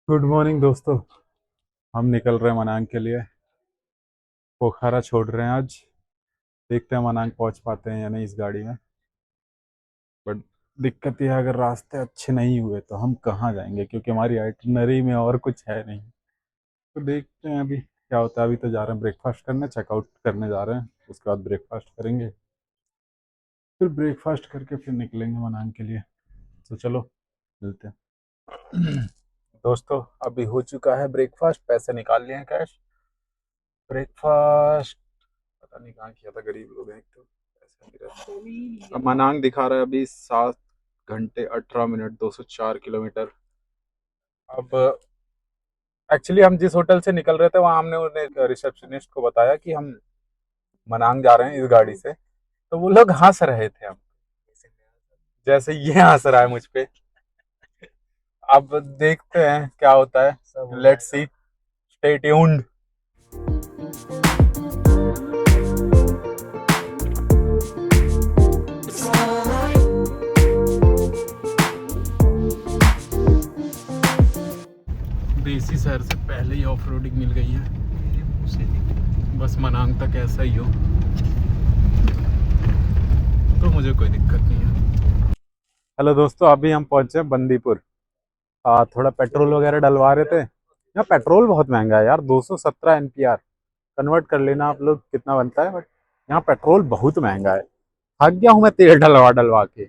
Good morning दोस्तों। हम निकल रहे हैं मनांग के लिए। पोखरा छोड़ रहे हैं आज। देखते हैं मनांग पहुंच पाते हैं या नहीं इस गाड़ी में। बट दिक्कत यह है, अगर रास्ते अच्छे नहीं हुए तो हम कहाँ जाएंगे, क्योंकि हमारी आइटिनरी में और कुछ है नहीं। तो देखते हैं अभी क्या होता है। अभी तो जा रहे हैं ब्रेकफास्ट करने, चेकआउट करने जा रहे हैं। उसके बाद ब्रेकफास्ट करेंगे, फिर ब्रेकफास्ट करके फिर निकलेंगे मनांग के लिए। तो चलो मिलते हैं। दोस्तों अभी हो चुका है ब्रेकफास्ट, पैसे निकाल लिए हैं कैश। ब्रेकफास्ट पता नहीं कहाँ किया था, गरीब लोग हैं एक तो पैसे नहीं रहते। अब मनांग दिखा रहा है अभी 7 घंटे 18 मिनट 204 किलोमीटर। अब एक्चुअली हम जिस होटल से निकल रहे थे वहाँ हमने उन्हें रिसेप्शनिस्ट को बताया कि हम मनांग जा रहे हैं इस गाड़ी से। तो वो लोग हंस रहे थे, हम जैसे ये हंस रहा है मुझ पे। अब देखते हैं क्या होता है, लेट्स सी, स्टे ट्यून्ड। देसी शहर से पहले ही ऑफ रोडिंग मिल गई है। बस मनांग तक ऐसा ही हो तो मुझे कोई दिक्कत नहीं है। हेलो दोस्तों, अभी हम पहुंचे बंदीपुर। थोड़ा पेट्रोल वगैरह डलवा रहे थे। यहाँ पेट्रोल बहुत महंगा है यार, 217 NPR। कन्वर्ट कर लेना आप लोग कितना बनता है, बट यहाँ पेट्रोल बहुत महंगा है। थक गया हूँ मैं तेल डलवा डलवा के।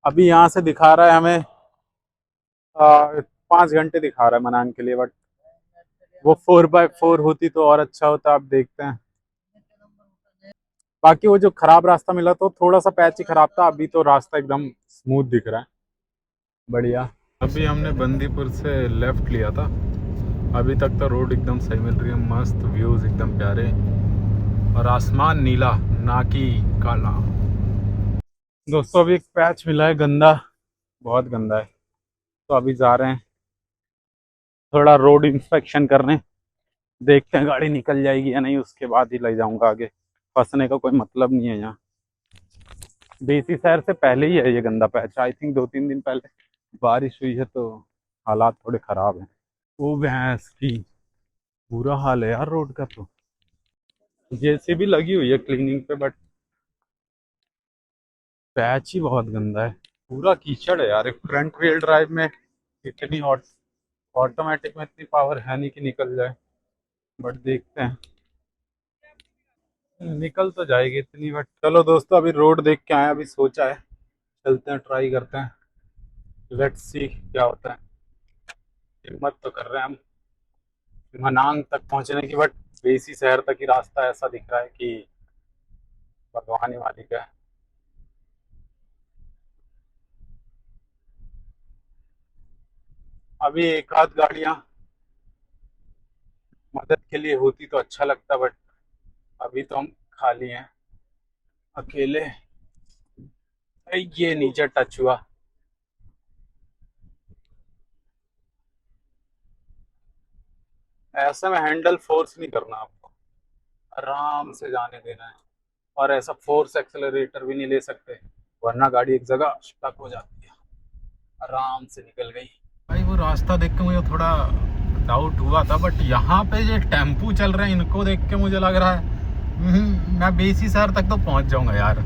अभी यहाँ से दिखा रहा है हमें 5 घंटे दिखा रहा है मनांग के लिए, बट वो 4x4 होती तो और अच्छा होता। आप देखते हैं। बाकी वो जो खराब रास्ता मिला तो थोड़ा सा पैच ही खराब था, अभी तो रास्ता एकदम स्मूथ दिख रहा है, बढ़िया। अभी हमने बंदीपुर से लेफ्ट लिया था। अभी तक तो रोड एकदम सही मिल रही है, मस्त व्यूज एकदम प्यारे, और आसमान नीला ना कि काला। दोस्तों अभी एक पैच मिला है गंदा, बहुत गंदा है। तो अभी जा रहे हैं थोड़ा रोड इंस्पेक्शन करने। देखते हैं गाड़ी निकल जाएगी या नहीं, उसके बाद ही ले जाऊंगा आगे। फंसने का कोई मतलब नहीं है यहाँ। देसी शहर से पहले ही है ये गंदा पैच। आई थिंक 2-3 दिन पहले बारिश हुई है तो हालात थोड़े खराब हैं। वो भैंस की बुरा हाल है यार रोड का। तो जेसीबी लगी हुई है क्लीनिंग पे, बट पैच ही बहुत गंदा है। पूरा कीचड़ है यार। एक फ्रंट व्हील ड्राइव में इतनी ऑटोमेटिक में इतनी पावर है नहीं कि निकल जाए, बट देखते हैं। निकल तो जाएगी इतनी, बट चलो दोस्तों अभी रोड देख के आए, अभी सोचा है चलते हैं, ट्राई करते हैं। लेट्स सी क्या होता है। हिम्मत तो कर रहे हैं हम मनांग तक पहुंचने की, बट बेसी शहर तक ही रास्ता ऐसा दिख रहा है कि भगवान ही मालिक है। अभी एक आध गाड़ियां मदद के लिए होती तो अच्छा लगता, बट अभी तो हम खाली हैं, अकेले। ये नीचे टच हुआ। ऐसे में हैंडल फोर्स नहीं करना आपको, आराम से जाने देना है। और ऐसा फोर्स एक्सेलरेटर भी नहीं ले सकते, वरना गाड़ी एक जगह स्टक हो जाती है। आराम से निकल गई। भाई वो रास्ता देख के मुझे थोड़ा डाउट हुआ था, बट यहाँ पे जो टेम्पू चल रहे हैं इनको देख के मुझे लग रहा है मैं बेसी शहर तक तो पहुँच जाऊँगा यार।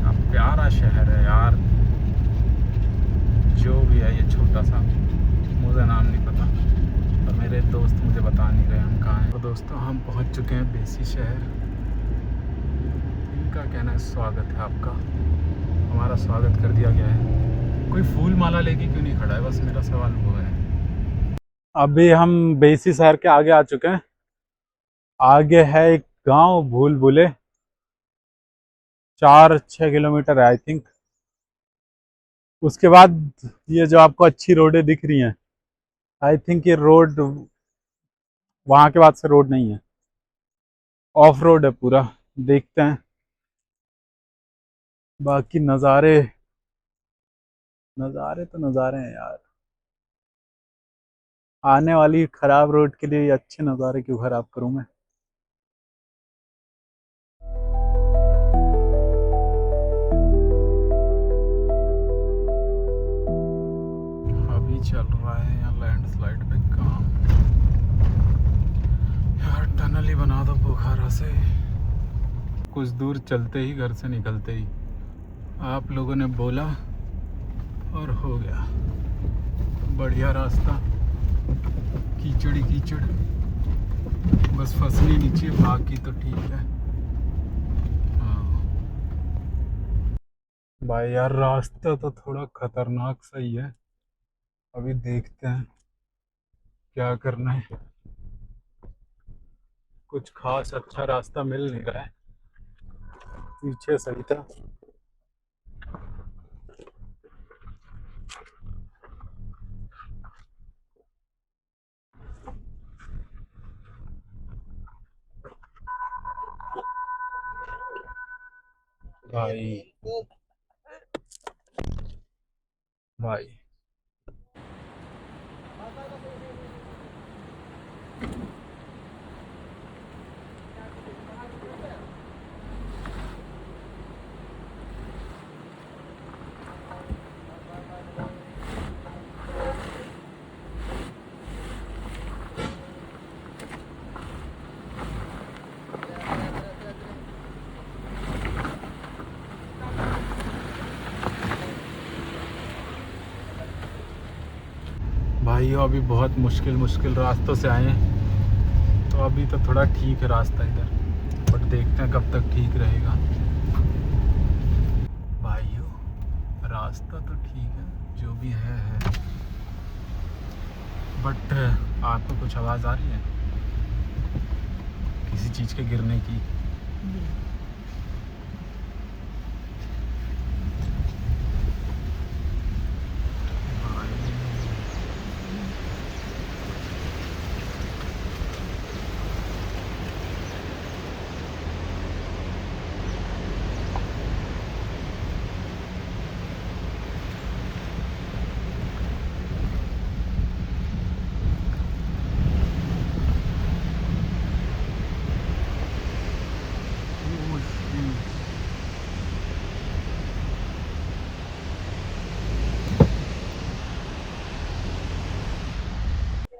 अब प्यारा शहर है यार, जो भी है ये छोटा सा, मुझे नाम नहीं पता, और मेरे दोस्त मुझे बता नहीं रहे हम कहाँ हैं। तो दोस्तों हम पहुँच चुके हैं बेसी शहर। इनका कहना है स्वागत है आपका, हमारा स्वागत कर दिया गया है। कोई फूल माला लेके क्यों नहीं खड़ा है, बस मेरा सवाल वो है। अभी हम बेसी शहर के आगे आ चुके हैं। आगे है एक गांव भूल भुले, 4-6 किलोमीटर है आई थिंक। उसके बाद ये जो आपको अच्छी रोडें दिख रही हैं, आई थिंक ये रोड, वहां के बाद से रोड नहीं है, ऑफ रोड है पूरा। देखते हैं बाकी नज़ारे। नज़ारे तो नज़ारे हैं यार। आने वाली खराब रोड के लिए ये अच्छे नज़ारे क्यों खराब करूं मैं। अभी चल रहा है यहाँ लैंडस्लाइड पे काम। यार टनल ही बना दो पोखरा से। कुछ दूर चलते ही घर से निकलते ही आप लोगों ने बोला और हो गया। बढ़िया रास्ता, कीचड़ ही कीचड़, बस फसली नीचे, बाकी तो ठीक है। हाँ भाई यार रास्ता तो थोड़ा खतरनाक सही है। अभी देखते हैं क्या करना है। कुछ खास अच्छा रास्ता मिल नहीं रहा है। पीछे सही था। भाई भाई भाइयों अभी बहुत मुश्किल रास्तों से आए हैं, तो अभी तो थोड़ा ठीक है रास्ता इधर, बट देखते हैं कब तक ठीक रहेगा। भाइयों रास्ता तो ठीक है, जो भी है बट आपको कुछ आवाज़ आ रही है किसी चीज़ के गिरने की?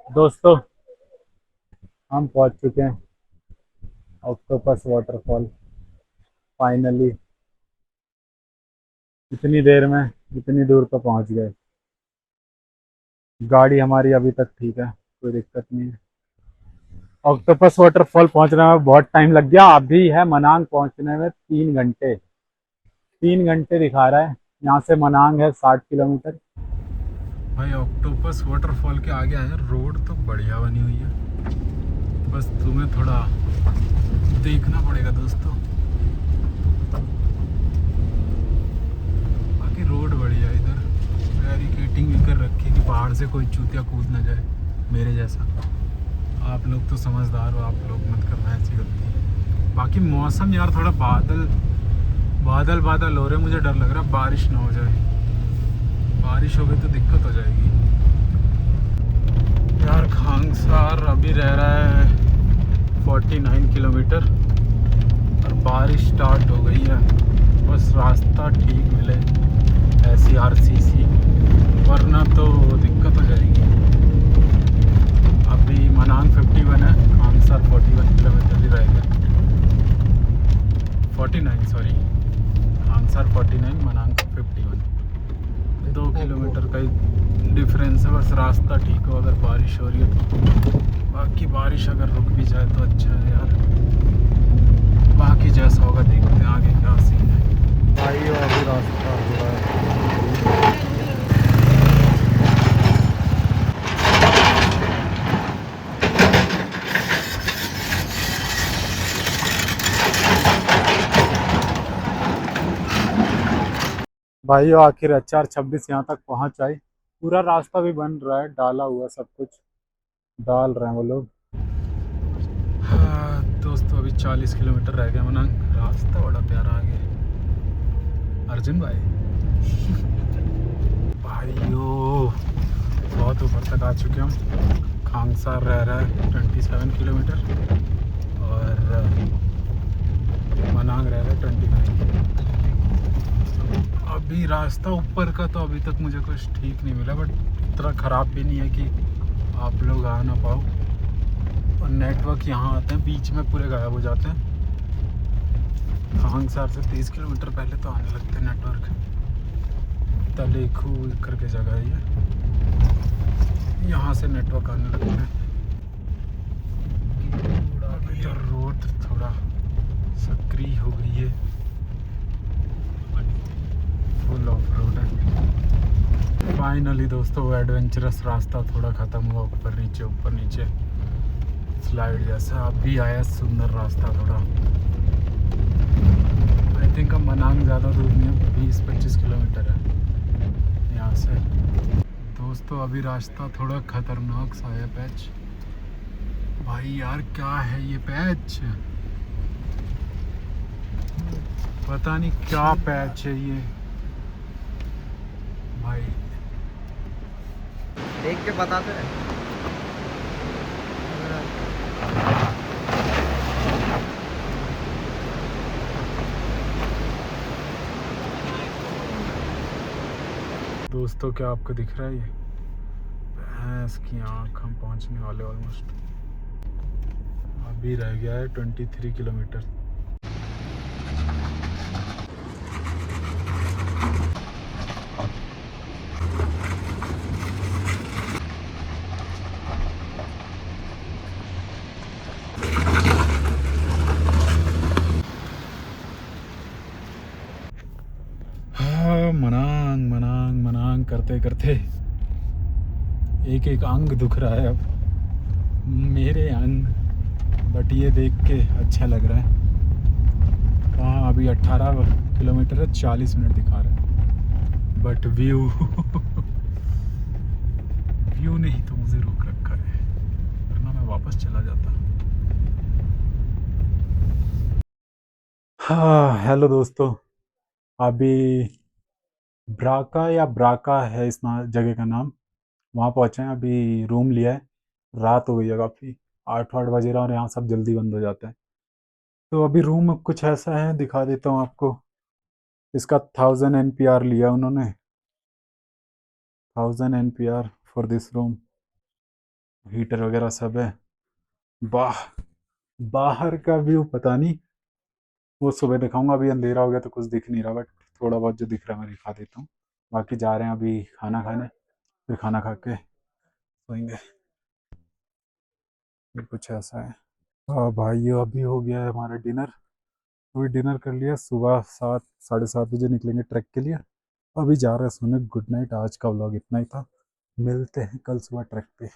दोस्तों हम पहुंच चुके हैं ऑक्टोपस वाटरफॉल फाइनली। इतनी देर में इतनी दूर तो पहुंच गए। गाड़ी हमारी अभी तक ठीक है, कोई दिक्कत नहीं है। ऑक्टोपस वाटरफॉल पहुंचने में बहुत टाइम लग गया। अभी है मनांग पहुंचने में 3 घंटे। 3 घंटे दिखा रहा है। यहाँ से मनांग है 60 किलोमीटर। भाई ऑक्टोपस वाटरफॉल के आगे आए, रोड तो बढ़िया बनी हुई है, बस तुम्हें थोड़ा देखना पड़ेगा दोस्तों। बाकी रोड बढ़िया, इधर बैरिकेटिंग भी कर रखी है कि पहाड़ से कोई चूतिया कूद ना जाए मेरे जैसा। आप लोग तो समझदार हो, आप लोग मत करना ऐसी गलती। बाकी मौसम यार थोड़ा बादल हो रहे, मुझे डर लग रहा है बारिश ना हो जाए। बारिश हो गई तो दिक्कत हो जाएगी यार। खांगसार अभी रह रहा है 49 किलोमीटर और बारिश स्टार्ट हो गई है। बस रास्ता ठीक मिले SCRCC, वरना तो दिक्कत हो जाएगी। अभी मनांग 51 है, खांगसार 41 किलोमीटर ही रहेगा। 49 सॉरी, खांगसार 49, मनांग 51, 2 किलोमीटर का ही डिफरेंस है। बस रास्ता ठीक हो, अगर बारिश हो रही है तो। बाकी बारिश अगर रुक भी जाए तो अच्छा है यार। बाकी जैसा होगा देखते हैं आगे क्या सीन है। भाई अभी रास्ता हो रहा है। भाई आखिर HR26 यहाँ तक पहुँच आई। पूरा रास्ता भी बन रहा है, डाला हुआ सब कुछ डाल रहे हैं वो लोग। हाँ दोस्तों अभी 40 किलोमीटर रह गया मनांग। रास्ता बड़ा प्यारा आगे। अर्जुन भाई भाइयों बहुत ऊपर तक आ चुके हम। खांगसार रह रहा है 27 किलोमीटर और मनांग रह रहा है 29। अभी रास्ता ऊपर का तो अभी तक मुझे कुछ ठीक नहीं मिला, बट इतना ख़राब भी नहीं है कि आप लोग आ ना पाओ। और नेटवर्क यहाँ आते हैं बीच में पूरे गायब हो जाते हैं। हांगसार से 30 किलोमीटर पहले तो आने लगते हैं नेटवर्क। तलेखू करके जगह है ये, यहाँ से नेटवर्क आने लगते हैं। इधर रोड थोड़ा सक्रिय हो गई है, फुल ऑफ रोड है। फाइनली दोस्तों वो एडवेंचरस रास्ता थोड़ा ख़त्म हुआ, ऊपर नीचे स्लाइड जैसा। अब भी आया सुंदर रास्ता थोड़ा। आई थिंक अब मनांग ज़्यादा दूर नहीं है, 20-25 किलोमीटर है यहाँ से। दोस्तों अभी रास्ता थोड़ा ख़तरनाक सा है, पैच। भाई यार क्या है ये पैच, पता नहीं क्या पैच है ये भाई। देख के बताते हैं। दोस्तों क्या आपको दिख रहा है ये भैंस की आँख? हम पहुंचने वाले ऑलमोस्ट। अभी रह गया है 23 किलोमीटर। हाँ, मनांग मनांग मनांग करते करते एक एक अंग दुख रहा है अब, मेरे अंग। बट ये देख के अच्छा लग रहा है। कहाँ अभी 18 किलोमीटर है, 40 मिनट दिखा रहा है। बट व्यू व्यू ने ही तो मुझे रोक रखा है, वरना मैं वापस चला जाता। हाँ हेलो दोस्तों, अभी ब्राका या ब्राका है इस जगह का नाम, वहाँ पहुँचे हैं। अभी रूम लिया है, रात हो गई है काफ़ी, 8 बजे रहा और यहाँ सब जल्दी बंद हो जाता है। तो अभी रूम कुछ ऐसा है, दिखा देता हूँ आपको। इसका 1000 NPR लिया उन्होंने, 1000 NPR for this room. Heater वगैरह सब है। बाह बाहर का व्यू पता नहीं, वो सुबह दिखाऊंगा, अभी अंधेरा हो गया तो कुछ दिख नहीं रहा, बट थोड़ा बहुत जो दिख रहा है मैं दिखा देता हूँ। बाकी जा रहे हैं अभी खाना खाने, फिर खाना खा के सोएंगे। ये कुछ ऐसा है। हाँ भाई अभी हो गया है हमारा डिनर। अभी डिनर कर लिया, सुबह 7-7:30 बजे निकलेंगे ट्रैक के लिए। अभी जा रहे हैं सोने। गुड नाइट, आज का व्लॉग इतना ही था, मिलते हैं कल सुबह ट्रैक पे।